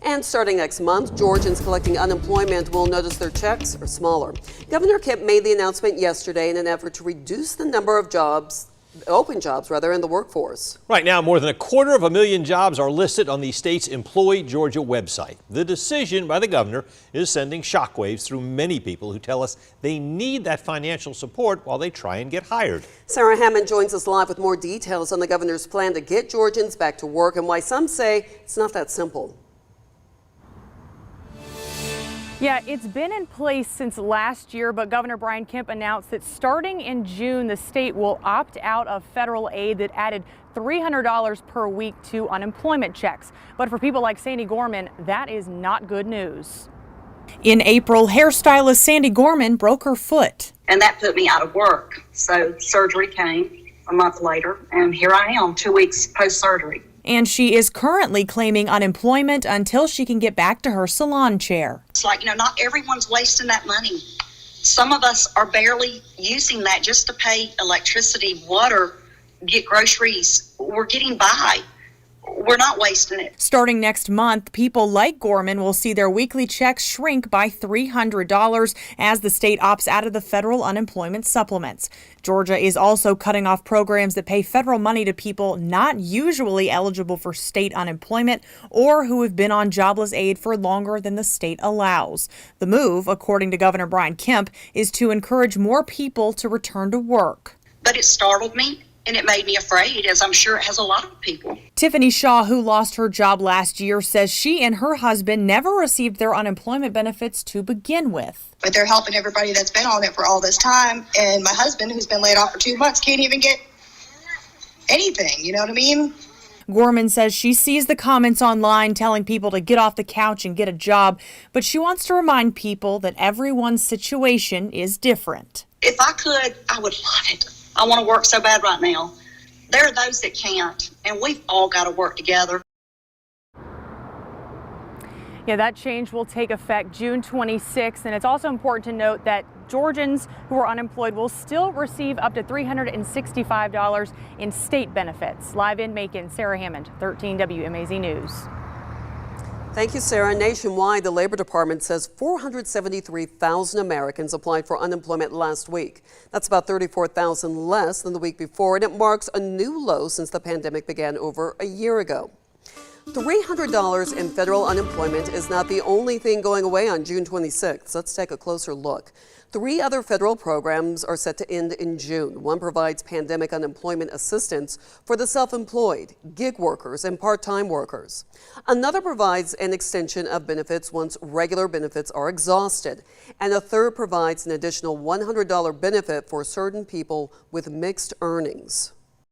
And starting next month, Georgians collecting unemployment will notice their checks are smaller. Governor Kemp made the announcement yesterday in an effort to reduce the number of open jobs in the workforce. Right now, more than 250,000 jobs are listed on the state's Employed Georgia website. The decision by the governor is sending shockwaves through many people who tell us they need that financial support while they try and get hired. Sarah Hammond joins us live with more details on the governor's plan to get Georgians back to work and why some say it's not that simple. Yeah, it's been in place since last year, but Governor Brian Kemp announced that starting in June, the state will opt out of federal aid that added $300 per week to unemployment checks. But for people like Sandy Gorman, that is not good news. In April, hairstylist Sandy Gorman broke her foot. And that put me out of work. So surgery came a month later, and here I am 2 weeks post-surgery. And she is currently claiming unemployment until she can get back to her salon chair. It's like, not everyone's wasting that money. Some of us are barely using that just to pay electricity, water, get groceries. We're getting by. We're not wasting it. Starting next month, people like Gorman will see their weekly checks shrink by $300 as the state opts out of the federal unemployment supplements. Georgia is also cutting off programs that pay federal money to people not usually eligible for state unemployment or who have been on jobless aid for longer than the state allows. The move, according to Governor Brian Kemp, is to encourage more people to return to work. But it startled me. And it made me afraid, as I'm sure it has a lot of people. Tiffany Shaw, who lost her job last year, says she and her husband never received their unemployment benefits to begin with. But they're helping everybody that's been on it for all this time. And my husband, who's been laid off for 2 months, can't even get anything. You know what I mean? Gorman says she sees the comments online telling people to get off the couch and get a job, but she wants to remind people that everyone's situation is different. If I could, I would love it. I want to work so bad right now. There are those that can't, and we've all got to work together. Yeah, that change will take effect June 26th, and it's also important to note that Georgians who are unemployed will still receive up to $365 in state benefits. Live in Macon, Sarah Hammond, 13 WMAZ News. Thank you, Sarah. Nationwide, the Labor Department says 473,000 Americans applied for unemployment last week. That's about 34,000 less than the week before, and it marks a new low since the pandemic began over a year ago. $300 in federal unemployment is not the only thing going away on June 26th. Let's take a closer look. 3 other federal programs are set to end in June. One provides pandemic unemployment assistance for the self-employed, gig workers, and part-time workers. Another provides an extension of benefits once regular benefits are exhausted. And a third provides an additional $100 benefit for certain people with mixed earnings.